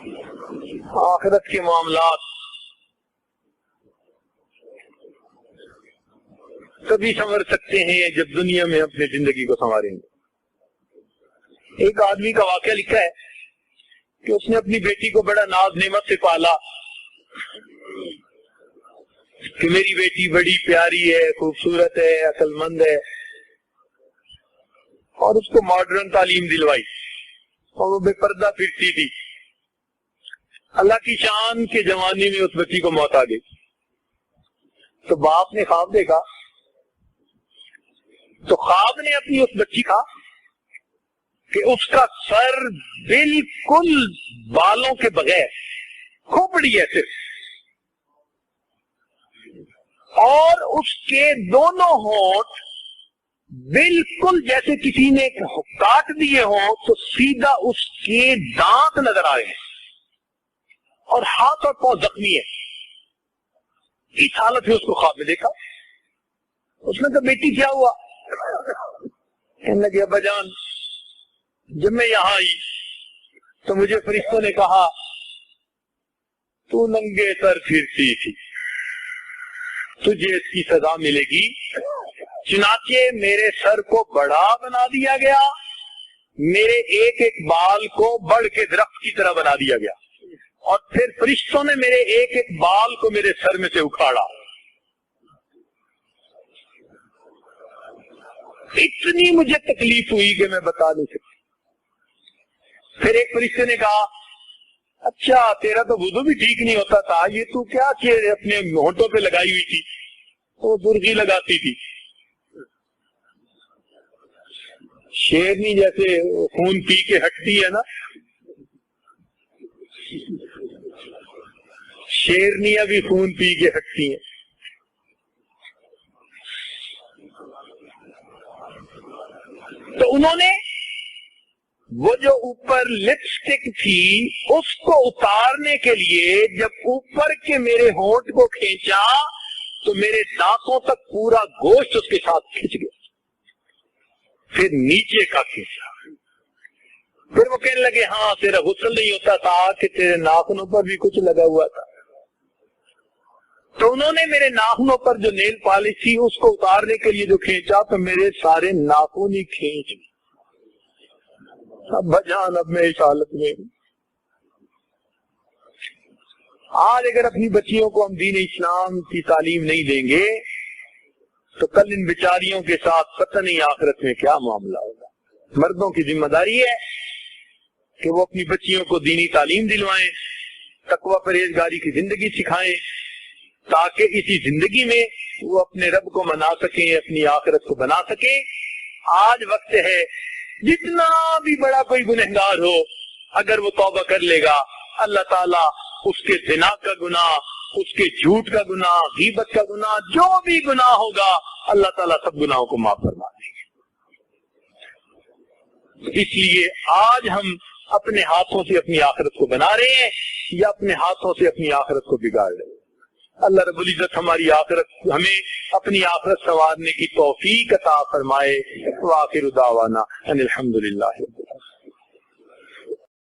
آخرت کے معاملات تبھی سنور سکتے ہیں جب دنیا میں اپنی زندگی کو سنواریں گے۔ ایک آدمی کا واقعہ لکھا ہے کہ اس نے اپنی بیٹی کو بڑا ناز نعمت سے پالا کہ میری بیٹی بڑی پیاری ہے، خوبصورت ہے، عقل مند ہے، اور اس کو ماڈرن تعلیم دلوائی اور وہ بے پردہ پھرتی تھی۔ اللہ کی شان کے جوانی میں اس بچی کو موت آ گئی تو باپ نے خواب دیکھا، تو خواب نے اپنی اس بچی کا کہ اس کا سر بالکل بالوں کے بغیر کھوپڑی ہے صرف، اور اس کے دونوں ہونٹ بالکل جیسے کسی نے کاٹ دیے ہوں تو سیدھا اس کے دانت نظر آ رہے ہیں، اور ہاتھ اور پاؤں زخمی ہے۔ اس حالت میں اس کو خواب میں دیکھا۔ اس نے کہا بیٹی کیا ہوا؟ کہنے لگے ابا جان جب میں یہاں آئی تو مجھے فرشتوں نے کہا تو ننگے سر پھرتی تھی، تجھے اس کی سزا ملے گی۔ چنانچہ میرے سر کو بڑا بنا دیا گیا، میرے ایک ایک بال کو بڑھ کے درخت کی طرح بنا دیا گیا، اور پھر فرشتوں نے میرے ایک ایک بال کو میرے سر میں سے اکھاڑا۔ اتنی مجھے تکلیف ہوئی کہ میں بتا نہیں سکتی۔ پھر ایک فرشتے نے کہا اچھا تیرا تو وضو بھی ٹھیک نہیں ہوتا تھا، یہ تو کیا چیز اپنے ہونٹوں پہ لگائی ہوئی تھی؟ وہ برغی لگاتی تھی، شیرنی جیسے خون پی کے ہٹتی ہے نا، شیرنیاں بھی خون پی کے ہٹتی ہیں۔ تو انہوں نے وہ جو اوپر لپسٹک تھی اس کو اتارنے کے لیے جب اوپر کے میرے ہونٹ کو کھینچا تو میرے دانتوں تک پورا گوشت اس کے ساتھ کھنچ گیا، پھر نیچے کا کھینچا۔ پھر وہ کہنے لگے ہاں تیرا غسل نہیں ہوتا تھا کہ تیرے ناخنوں پر بھی کچھ لگا ہوا تھا۔ تو انہوں نے میرے ناخنوں پر جو نیل پالش تھی اس کو اتارنے کے لیے جو کھینچا تو میرے سارے ناخن ہی کھینچ گئے۔ اب بجان اب میں اس حالت میں آج اگر اپنی بچیوں کو ہم دین اسلام کی تعلیم نہیں دیں گے تو کل ان بیچاریوں کے ساتھ پتہ نہیں آخرت میں کیا معاملہ ہوگا۔ مردوں کی ذمہ داری ہے کہ وہ اپنی بچیوں کو دینی تعلیم دلوائیں، تقوی پرہیزگاری کی زندگی سکھائیں، تاکہ اسی زندگی میں وہ اپنے رب کو منا سکیں، اپنی آخرت کو بنا سکیں۔ آج وقت ہے جتنا بھی بڑا کوئی گنہگار ہو اگر وہ توبہ کر لے گا اللہ تعالیٰ اس کے زنا کا گناہ، اس کے جھوٹ کا گناہ، غیبت کا گناہ، جو بھی گناہ ہوگا اللہ تعالیٰ سب گناہوں کو معاف فرما دیں گے۔ اس لیے آج ہم اپنے ہاتھوں سے اپنی آخرت کو بنا رہے ہیں یا اپنے ہاتھوں سے اپنی آخرت کو بگاڑ رہے ہیں۔ اللہ رب العزت ہماری آخرت، ہمیں اپنی آخرت سنوارنے کی توفیق عطا فرمائے۔ وآخر دعوانا ان الحمدللہ۔